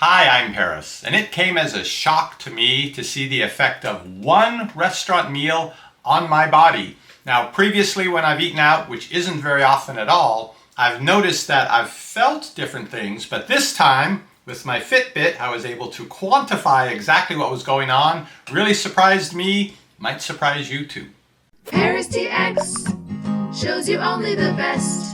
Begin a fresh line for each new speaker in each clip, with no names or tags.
Hi, I'm Paris, and it came as a shock to me to see the effect of one restaurant meal on my body. Now, previously when I've eaten out, which isn't very often at all, I've noticed that I've felt different things, but this time, with my Fitbit, I was able to quantify exactly what was going on. Really surprised me, might surprise you too.
parristx shows you only the best.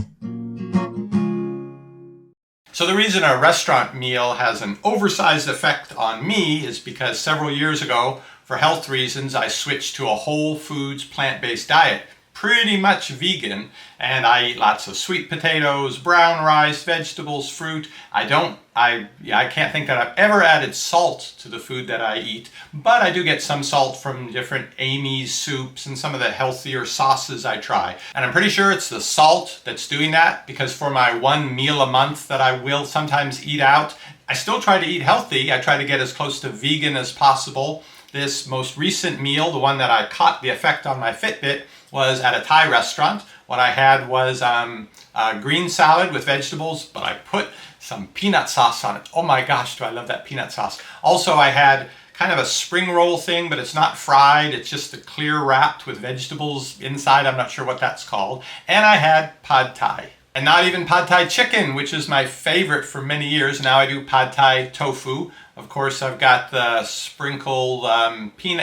So the reason a restaurant meal has an oversized effect on me is because several years ago, for health reasons, I switched to a whole foods plant-based diet, pretty much vegan, and I eat lots of sweet potatoes, brown rice, vegetables, fruit. I can't think that I've ever added salt to the food that I eat, but I do get some salt from different Amy's soups and some of the healthier sauces I try. And I'm pretty sure it's the salt that's doing that, because for my one meal a month that I will sometimes eat out, I still try to eat healthy. I try to get as close to vegan as possible. This most recent meal, the one that I caught the effect on my Fitbit, was at a Thai restaurant. What I had was a green salad with vegetables, but I put some peanut sauce on it. Oh my gosh, do I love that peanut sauce. Also, I had kind of a spring roll thing, but it's not fried. It's just a clear wrapped with vegetables inside. I'm not sure what that's called. And I had pad thai. And not even pad thai chicken, which is my favorite for many years. Now I do pad thai tofu. Of course, I've got the sprinkled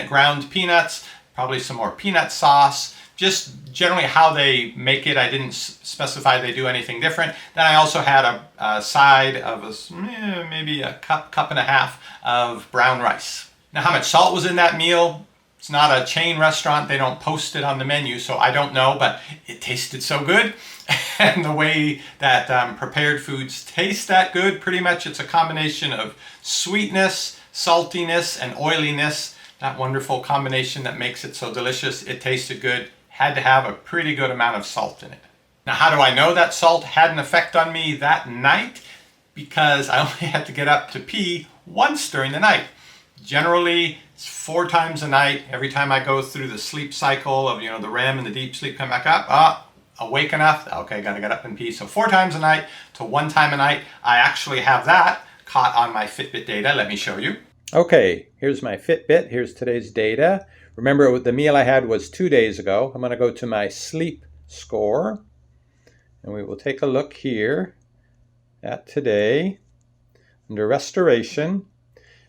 ground peanuts, probably some more peanut sauce. Just generally how they make it. I didn't specify they do anything different. Then I also had a side of maybe a cup and a half of brown rice. Now, how much salt was in that meal? It's not a chain restaurant. They don't post it on the menu, so I don't know, but it tasted so good. And the way that prepared foods taste that good, pretty much it's a combination of sweetness, saltiness, and oiliness. That wonderful combination that makes it so delicious. It tasted good. Had to have a pretty good amount of salt in it. Now, how do I know that salt had an effect on me that night? Because I only had to get up to pee once during the night. Generally, it's 4 times a night. Every time I go through the sleep cycle of, the REM and the deep sleep, come back up, awake enough, okay, gotta get up and pee. So 4 times a night to 1 time a night. I actually have that caught on my Fitbit data. Let me show you. Okay, here's my Fitbit. Here's today's data. Remember, the meal I had was 2 days ago. I'm going to go to my sleep score, and we will take a look here at today. Under restoration,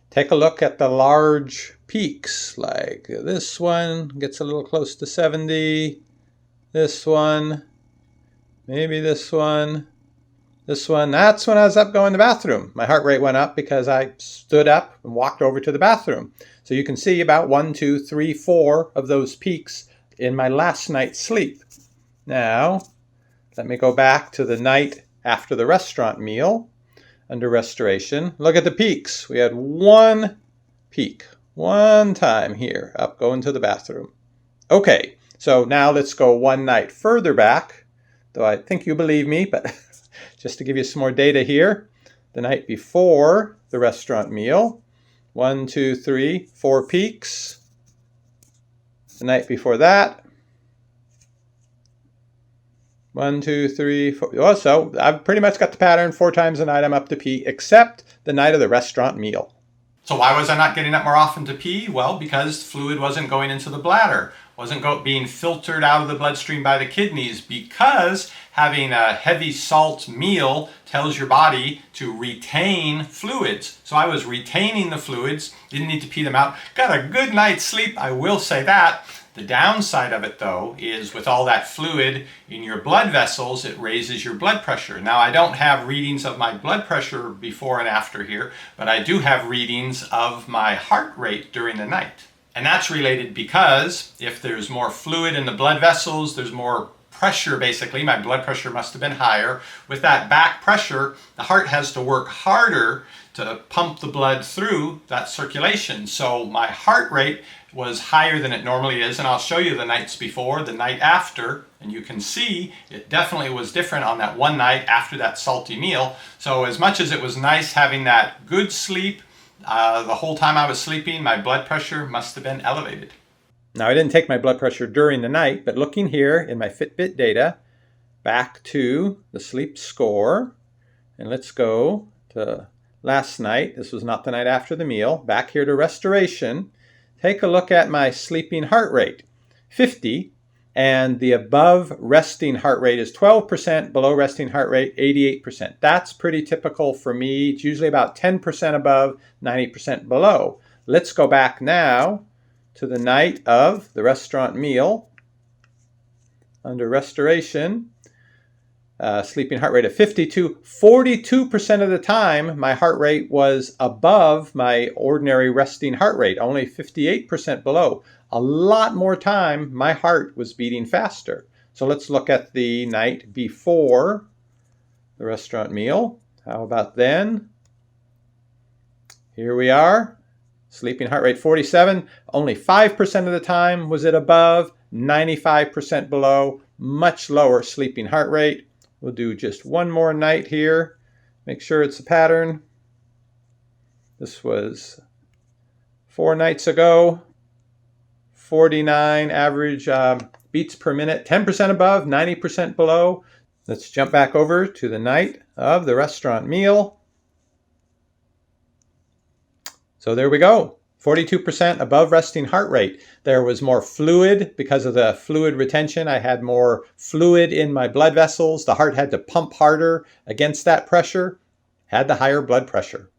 take a look at the large peaks, like this one gets a little close to 70, this one, maybe this one. This one, that's when I was up going to the bathroom. My heart rate went up because I stood up and walked over to the bathroom. So you can see about 1, 2, 3, 4 of those peaks in my last night's sleep. Now, let me go back to the night after the restaurant meal. Under restoration, look at the peaks. We had 1 peak, 1 time here, up going to the bathroom. Okay, so now let's go 1 night further back, though I think you believe me, but just to give you some more data here, the night before the restaurant meal, 1, 2, 3, 4 peaks. The night before that, 1, 2, 3, 4. Oh, so I've pretty much got the pattern. 4 times a night I'm up to pee, except the night of the restaurant meal. So why was I not getting up more often to pee? Well, because fluid wasn't going into the bladder, wasn't being filtered out of the bloodstream by the kidneys, because having a heavy salt meal tells your body to retain fluids. So I was retaining the fluids, didn't need to pee them out. Got a good night's sleep, I will say that. The downside of it, though, is with all that fluid in your blood vessels, it raises your blood pressure. Now, I don't have readings of my blood pressure before and after here, but I do have readings of my heart rate during the night. And that's related because if there's more fluid in the blood vessels, there's more pressure, basically. My blood pressure must have been higher. With that back pressure, the heart has to work harder to pump the blood through that circulation. So my heart rate was higher than it normally is, and I'll show you the nights before, the night after, and you can see it definitely was different on that 1 night after that salty meal. So as much as it was nice having that good sleep, the whole time I was sleeping, my blood pressure must have been elevated. Now, I didn't take my blood pressure during the night, but looking here in my Fitbit data, back to the sleep score, and let's go to
last night. This was not the night after the meal. Back here to restoration. Take a look at my sleeping heart rate, 50, and the above resting heart rate is 12%, below resting heart rate 88%. That's pretty typical for me. It's usually about 10% above, 90% below. Let's go back now to the night of the restaurant meal. Under restoration, sleeping heart rate of 52, 42% of the time my heart rate was above my ordinary resting heart rate, only 58% below. A lot more time my heart was beating faster. So let's look at the night before the restaurant meal. How about then? Here we are. Sleeping heart rate 47, only 5% of the time was it above, 95% below, much lower sleeping heart rate. We'll do just one more night here. Make sure it's a pattern. This was 4 nights ago. 49 average beats per minute, 10% above, 90% below. Let's jump back over to the night of the restaurant meal. So there we go. 42% above resting heart rate. There was more fluid because of the fluid retention. I had more fluid in my blood vessels. The heart had to pump harder against that pressure, had the higher blood pressure.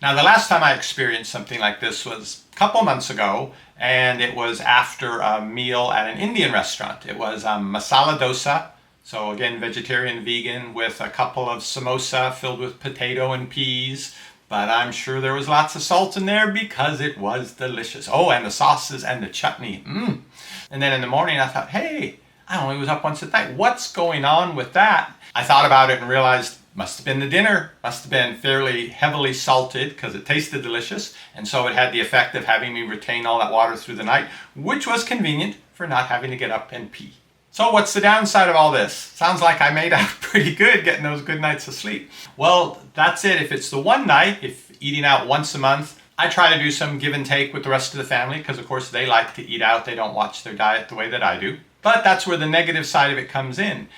Now, the last time I experienced something like this was a couple months ago, and it was after a meal at an Indian restaurant. It was masala dosa, so again, vegetarian, vegan, with a couple of samosa filled with potato and peas. But I'm sure there was lots of salt in there because it was delicious. Oh, and the sauces and the chutney. And then in the morning I thought, hey, I only was up once at night. What's going on with that? I thought about it and realized must have been the dinner. Must have been fairly heavily salted because it tasted delicious. And so it had the effect of having me retain all that water through the night, which was convenient for not having to get up and pee. So what's the downside of all this? Sounds like I made out pretty good getting those good nights of sleep. Well, that's it. If it's the one night, if eating out once a month, I try to do some give and take with the rest of the family because, of course, they like to eat out. They don't watch their diet the way that I do. But that's where the negative side of it comes in.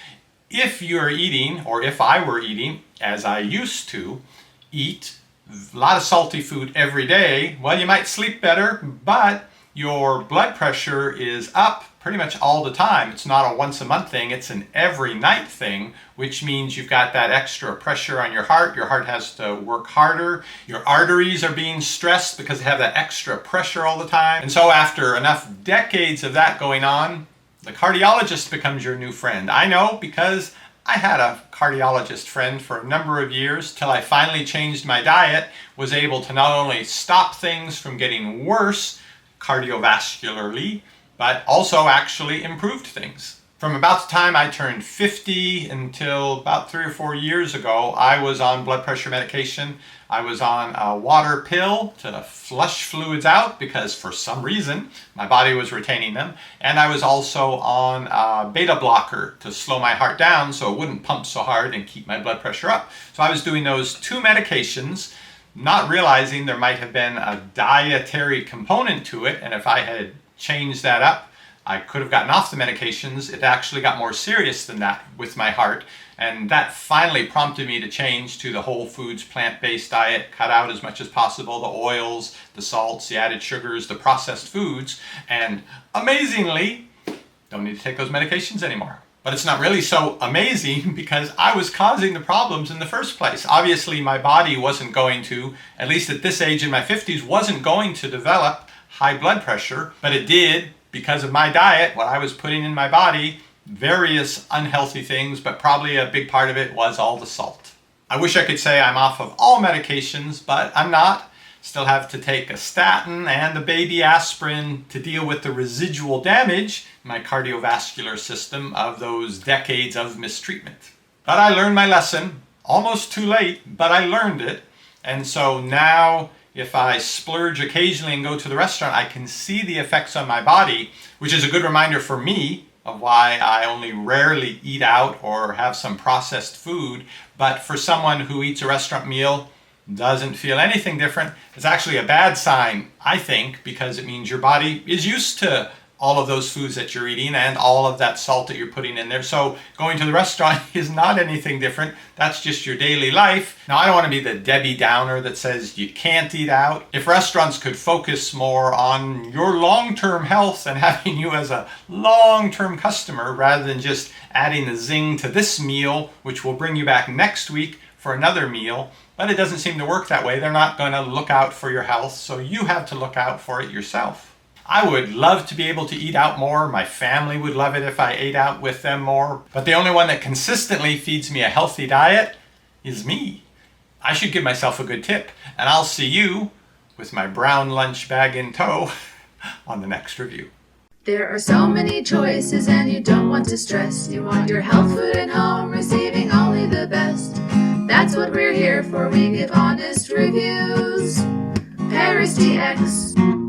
If you're eating, or if I were eating, as I used to, eat a lot of salty food every day, well, you might sleep better, but your blood pressure is up pretty much all the time. It's not a once a month thing, it's an every night thing, which means you've got that extra pressure on your heart. Your heart has to work harder. Your arteries are being stressed because they have that extra pressure all the time. And so after enough decades of that going on, the cardiologist becomes your new friend. I know because I had a cardiologist friend for a number of years till I finally changed my diet, was able to not only stop things from getting worse cardiovascularly, but also actually improved things. From about the time I turned 50 until about 3 or 4 years ago, I was on blood pressure medication. I was on a water pill to flush fluids out because for some reason my body was retaining them. And I was also on a beta blocker to slow my heart down so it wouldn't pump so hard and keep my blood pressure up. So I was doing those 2 medications, not realizing there might have been a dietary component to it. And if I had changed that up, I could have gotten off the medications. It actually got more serious than that with my heart. And that finally prompted me to change to the whole foods, plant-based diet, cut out as much as possible the oils, the salts, the added sugars, the processed foods. And amazingly, don't need to take those medications anymore. But it's not really so amazing because I was causing the problems in the first place. Obviously, my body wasn't going to, at least at this age in my 50s, wasn't going to develop high blood pressure, but it did because of my diet, what I was putting in my body, various unhealthy things, but probably a big part of it was all the salt. I wish I could say I'm off of all medications, but I'm not. Still have to take a statin and a baby aspirin to deal with the residual damage in my cardiovascular system of those decades of mistreatment. But I learned my lesson, almost too late, but I learned it. And so now if I splurge occasionally and go to the restaurant, I can see the effects on my body, which is a good reminder for me of why I only rarely eat out or have some processed food. But for someone who eats a restaurant meal, doesn't feel anything different, it's actually a bad sign, I think, because it means your body is used to all of those foods that you're eating and all of that salt that you're putting in there. So going to the restaurant is not anything different. That's just your daily life. Now, I don't want to be the Debbie Downer that says you can't eat out. If restaurants could focus more on your long-term health and having you as a long-term customer rather than just adding a zing to this meal, which will bring you back next week for another meal, but it doesn't seem to work that way. They're not going to look out for your health, so you have to look out for it yourself. I would love to be able to eat out more. My family would love it if I ate out with them more. But the only one that consistently feeds me a healthy diet is me. I should give myself a good tip. And I'll see you with my brown lunch bag in tow on the next review.
There are so many choices and you don't want to stress. You want your health food at home, receiving only the best. That's what we're here for. We give honest reviews. parristx.